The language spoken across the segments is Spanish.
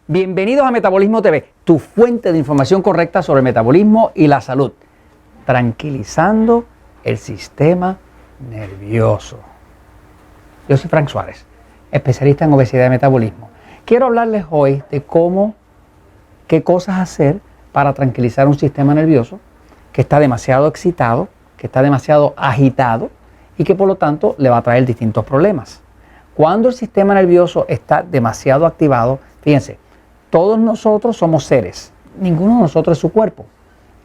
Bienvenidos a Metabolismo TV, tu fuente de información correcta sobre el metabolismo y la salud, tranquilizando el sistema nervioso. Yo soy Frank Suárez, especialista en obesidad y metabolismo. Quiero hablarles hoy de qué cosas hacer para tranquilizar un sistema nervioso que está demasiado excitado, que está demasiado agitado y que por lo tanto le va a traer distintos problemas. Cuando el sistema nervioso está demasiado activado, fíjense, todos nosotros somos seres, ninguno de nosotros es su cuerpo.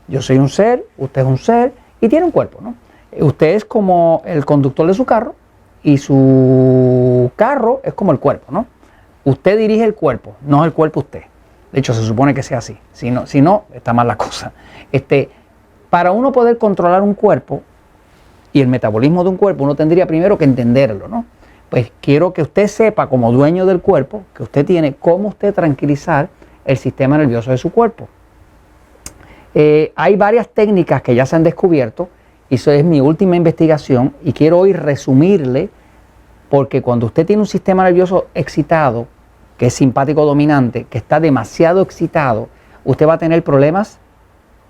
Yo soy un ser, usted es un ser y tiene un cuerpo, ¿no? Usted es como el conductor de su carro y su carro es como el cuerpo, ¿no? Usted dirige el cuerpo, no es el cuerpo usted. De hecho, se supone que sea así. Si no, está mal la cosa. Para uno poder controlar un cuerpo y el metabolismo de un cuerpo, uno tendría primero que entenderlo, ¿no? Pues quiero que usted sepa, como dueño del cuerpo, que usted tiene cómo usted tranquilizar el sistema nervioso de su cuerpo. Hay varias técnicas que ya se han descubierto, y eso es mi última investigación, y quiero hoy resumirle, porque cuando usted tiene un sistema nervioso excitado, que es simpático dominante, que está demasiado excitado, usted va a tener problemas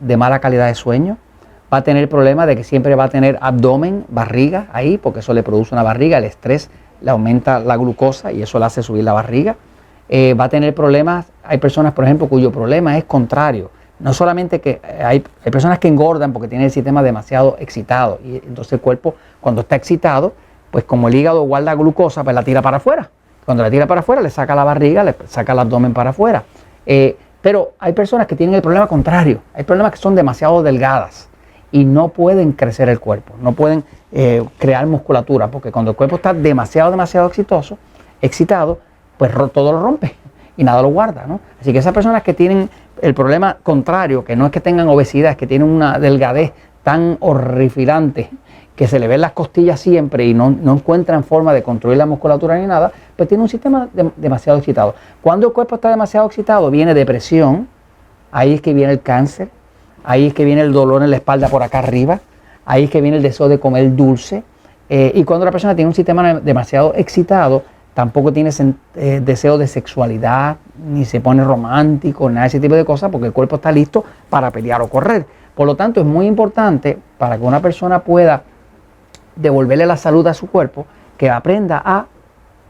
de mala calidad de sueño, va a tener problemas de que siempre va a tener abdomen, barriga ahí, porque eso le produce una barriga, el estrés le aumenta la glucosa y eso le hace subir la barriga. Va a tener problemas, hay personas, por ejemplo, cuyo problema es contrario. No solamente que hay personas que engordan porque tienen el sistema demasiado excitado y entonces el cuerpo cuando está excitado, pues como el hígado guarda glucosa, pues la tira para afuera. Cuando la tira para afuera le saca la barriga, le saca el abdomen para afuera. Pero hay personas que tienen el problema contrario, hay personas que son demasiado delgadas y no pueden crecer el cuerpo, no pueden crear musculatura, porque cuando el cuerpo está demasiado excitado, pues todo lo rompe y nada lo guarda, ¿no? Así que esas personas que tienen el problema contrario, que no es que tengan obesidad, es que tienen una delgadez tan horripilante que se le ven las costillas siempre y no encuentran forma de construir la musculatura ni nada, pues tiene un sistema demasiado excitado. Cuando el cuerpo está demasiado excitado, viene depresión, ahí es que viene el cáncer, ahí es que viene el dolor en la espalda por acá arriba, ahí es que viene el deseo de comer dulce. Y cuando la persona tiene un sistema demasiado excitado, tampoco tiene deseo de sexualidad, ni se pone romántico, nada de ese tipo de cosas, porque el cuerpo está listo para pelear o correr. Por lo tanto, es muy importante para que una persona pueda devolverle la salud a su cuerpo, que aprenda a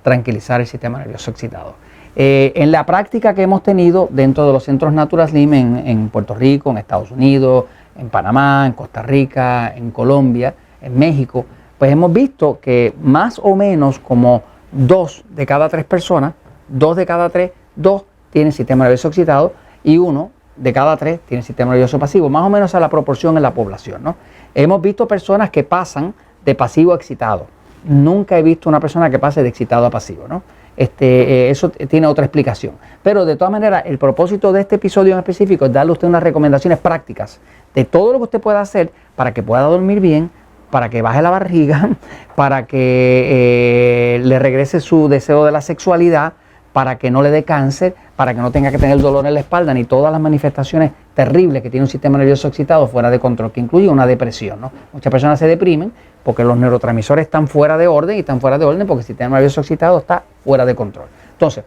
tranquilizar el sistema nervioso excitado. En la práctica que hemos tenido dentro de los centros Natural Slim en Puerto Rico, en Estados Unidos, en Panamá, en Costa Rica, en Colombia, en México, pues hemos visto que más o menos como 2 de cada 3 personas, 2 tienen sistema nervioso excitado y 1 de cada 3 tiene sistema nervioso pasivo, más o menos a la proporción en la población, ¿no? Hemos visto personas que pasan de pasivo a excitado. Nunca he visto una persona que pase de excitado a pasivo, ¿no? Eso tiene otra explicación. Pero de todas maneras, el propósito de este episodio en específico es darle a usted unas recomendaciones prácticas de todo lo que usted pueda hacer para que pueda dormir bien, para que baje la barriga, para que le regrese su deseo de la sexualidad, para que no le dé cáncer, para que no tenga que tener dolor en la espalda, ni todas las manifestaciones terribles que tiene un sistema nervioso excitado fuera de control, que incluye una depresión, ¿no? Muchas personas se deprimen porque los neurotransmisores están fuera de orden y están fuera de orden porque el sistema nervioso excitado está fuera de control. Entonces,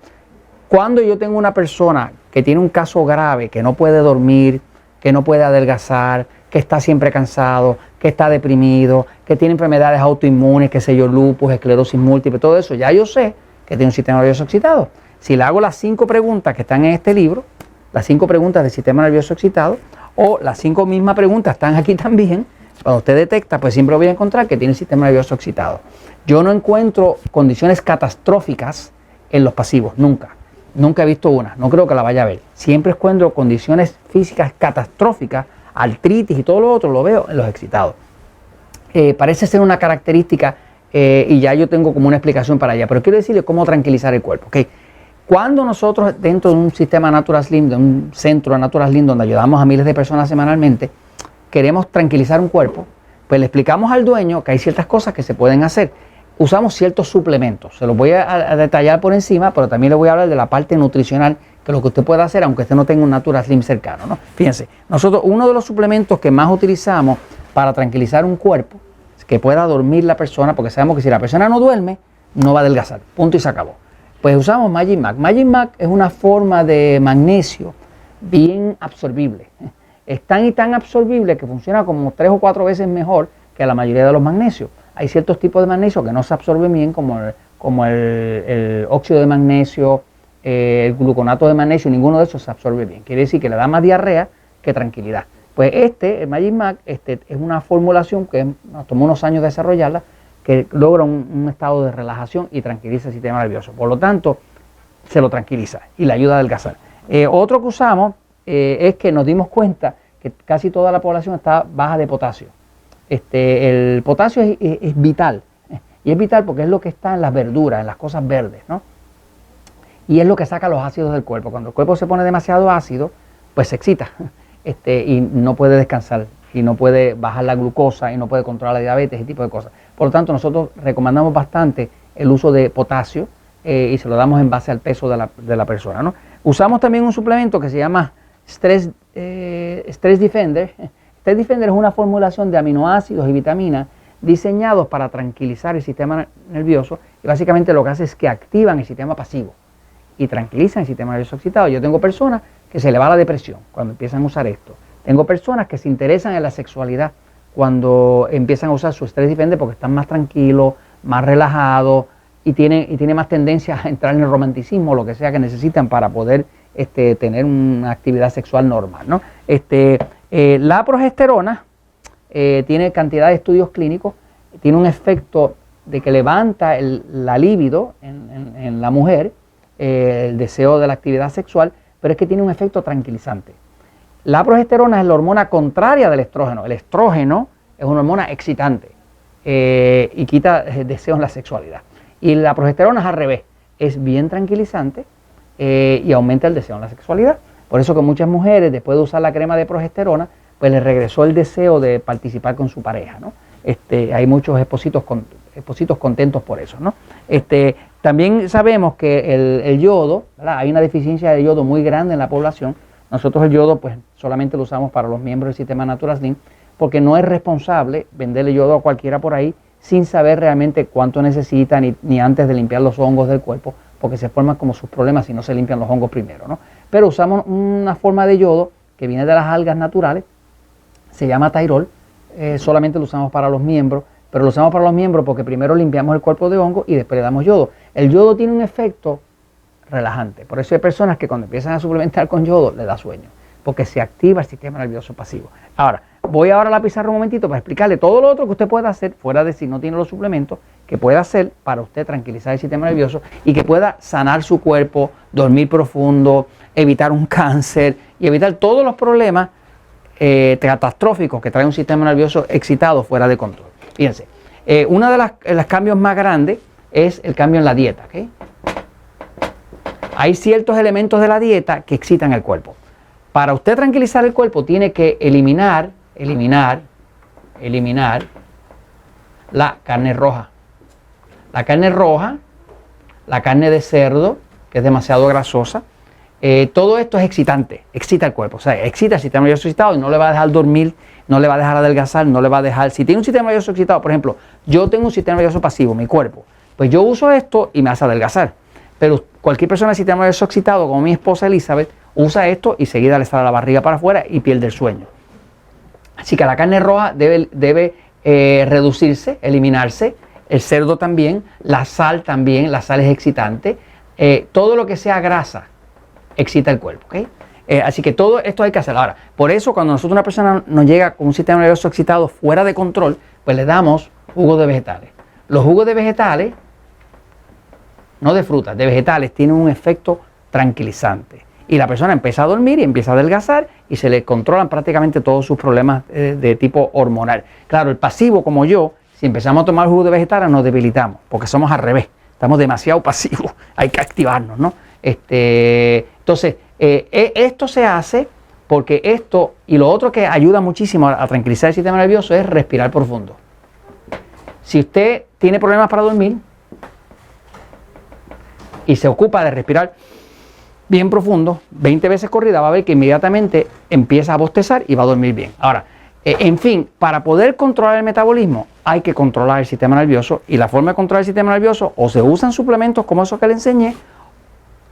cuando yo tengo una persona que tiene un caso grave, que no puede dormir, que no puede adelgazar, que está siempre cansado, que está deprimido, que tiene enfermedades autoinmunes, qué sé yo, lupus, esclerosis múltiple, todo eso, ya yo sé que tiene un sistema nervioso excitado. Si le hago las 5 preguntas que están en este libro, las 5 preguntas del sistema nervioso excitado, o las 5 mismas preguntas están aquí también, cuando usted detecta, pues siempre voy a encontrar que tiene el sistema nervioso excitado. Yo no encuentro condiciones catastróficas en los pasivos, nunca. Nunca he visto una, no creo que la vaya a ver. Siempre encuentro condiciones físicas catastróficas, artritis y todo lo otro, lo veo en los excitados. Parece ser una característica y ya yo tengo como una explicación para ella, pero quiero decirle cómo tranquilizar el cuerpo. ¿Okay? Cuando nosotros dentro de un sistema Natural Slim, de un centro Natural Slim donde ayudamos a miles de personas semanalmente, queremos tranquilizar un cuerpo, pues le explicamos al dueño que hay ciertas cosas que se pueden hacer. Usamos ciertos suplementos, se los voy a detallar por encima, pero también le voy a hablar de la parte nutricional, que es lo que usted puede hacer aunque usted no tenga un Natural Slim cercano, ¿no? Fíjense, nosotros uno de los suplementos que más utilizamos para tranquilizar un cuerpo, que pueda dormir la persona, porque sabemos que si la persona no duerme, no va a adelgazar, punto y se acabó. Pues usamos Magic Mag. Magic Mag es una forma de magnesio bien absorbible. Es tan y tan absorbible que funciona como 3 o 4 veces mejor que la mayoría de los magnesios. Hay ciertos tipos de magnesio que no se absorben bien, como el óxido de magnesio, el gluconato de magnesio, ninguno de esos se absorbe bien. Quiere decir que le da más diarrea que tranquilidad. Pues el Magic Mag, es una formulación que nos tomó unos años desarrollarla, que logra un estado de relajación y tranquiliza el sistema nervioso. Por lo tanto, se lo tranquiliza y le ayuda a adelgazar. Otro que usamos es que nos dimos cuenta que casi toda la población está baja de potasio. El potasio es vital, y es vital porque es lo que está en las verduras, en las cosas verdes, ¿no? Y es lo que saca los ácidos del cuerpo. Cuando el cuerpo se pone demasiado ácido, pues se excita y no puede descansar, y no puede bajar la glucosa, y no puede controlar la diabetes, ese tipo de cosas. Por lo tanto, nosotros recomendamos bastante el uso de potasio y se lo damos en base al peso de la persona, ¿no? Usamos también un suplemento que se llama Stress Defender. Stress Defender es una formulación de aminoácidos y vitaminas diseñados para tranquilizar el sistema nervioso, y básicamente lo que hace es que activan el sistema pasivo y tranquilizan el sistema nervioso excitado. Yo tengo personas que se le va la depresión cuando empiezan a usar esto. Tengo personas que se interesan en la sexualidad cuando empiezan a usar su Stress Defender porque están más tranquilos, más relajados y tienen más tendencia a entrar en el romanticismo, lo que sea que necesitan para poder tener una actividad sexual normal, ¿no? La progesterona tiene cantidad de estudios clínicos, tiene un efecto de que levanta la libido en la mujer, el deseo de la actividad sexual, pero es que tiene un efecto tranquilizante. La progesterona es la hormona contraria del estrógeno. El estrógeno es una hormona excitante y quita deseo en la sexualidad. Y la progesterona es al revés, es bien tranquilizante y aumenta el deseo en la sexualidad. Por eso que muchas mujeres, después de usar la crema de progesterona, pues les regresó el deseo de participar con su pareja, ¿no? Hay muchos espositos contentos por eso, ¿no? También sabemos que el yodo, ¿verdad? Hay una deficiencia de yodo muy grande en la población. Nosotros el yodo pues solamente lo usamos para los miembros del sistema Natural Slim, porque no es responsable venderle yodo a cualquiera por ahí sin saber realmente cuánto necesita, ni antes de limpiar los hongos del cuerpo, porque se forman como sus problemas si no se limpian los hongos primero, ¿no? Pero usamos una forma de yodo que viene de las algas naturales, se llama Tairol, solamente lo usamos para los miembros, pero lo usamos para los miembros porque primero limpiamos el cuerpo de hongo y después le damos yodo. El yodo tiene un efecto relajante, por eso hay personas que cuando empiezan a suplementar con yodo le da sueño, porque se activa el sistema nervioso pasivo. Ahora, voy ahora a la pizarra un momentito para explicarle todo lo otro que usted puede hacer, fuera de si no tiene los suplementos, que puede hacer para usted tranquilizar el sistema nervioso y que pueda sanar su cuerpo, dormir profundo, evitar un cáncer y evitar todos los problemas catastróficos que trae un sistema nervioso excitado fuera de control. Fíjense, uno de los cambios más grandes es el cambio en la dieta, ¿okay? Hay ciertos elementos de la dieta que excitan el cuerpo. Para usted tranquilizar el cuerpo tiene que eliminar la carne roja. La carne roja, la carne de cerdo, que es demasiado grasosa, todo esto es excitante, excita el cuerpo, o sea, excita el sistema nervioso excitado y no le va a dejar dormir, no le va a dejar adelgazar, no le va a dejar... Si tiene un sistema nervioso excitado, por ejemplo, yo tengo un sistema nervioso pasivo, mi cuerpo, pues yo uso esto y me hace adelgazar. Pero cualquier persona de sistema nervioso excitado, como mi esposa Elizabeth, usa esto y seguida le sale la barriga para afuera y pierde el sueño. Así que la carne roja debe reducirse, eliminarse, el cerdo también, la sal también, la sal es excitante, todo lo que sea grasa excita el cuerpo, ¿ok? Así que todo esto hay que hacer. Ahora, por eso cuando una persona nos llega con un sistema nervioso excitado fuera de control, pues le damos jugos de vegetales. Los jugos de vegetales, no de frutas, de vegetales, tienen un efecto tranquilizante. Y la persona empieza a dormir y empieza a adelgazar y se le controlan prácticamente todos sus problemas de tipo hormonal. Claro, el pasivo como yo, si empezamos a tomar jugo de vegetales nos debilitamos, porque somos al revés, estamos demasiado pasivos, hay que activarnos, ¿no? Entonces, esto se hace porque esto y lo otro que ayuda muchísimo a tranquilizar el sistema nervioso es respirar profundo. Si usted tiene problemas para dormir y se ocupa de respirar bien profundo, 20 veces corrida, va a ver que inmediatamente empieza a bostezar y va a dormir bien. Ahora, en fin, para poder controlar el metabolismo hay que controlar el sistema nervioso y la forma de controlar el sistema nervioso o se usan suplementos como esos que le enseñé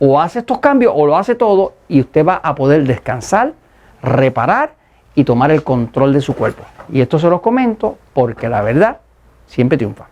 o hace estos cambios o lo hace todo y usted va a poder descansar, reparar y tomar el control de su cuerpo. Y esto se los comento porque la verdad siempre triunfa.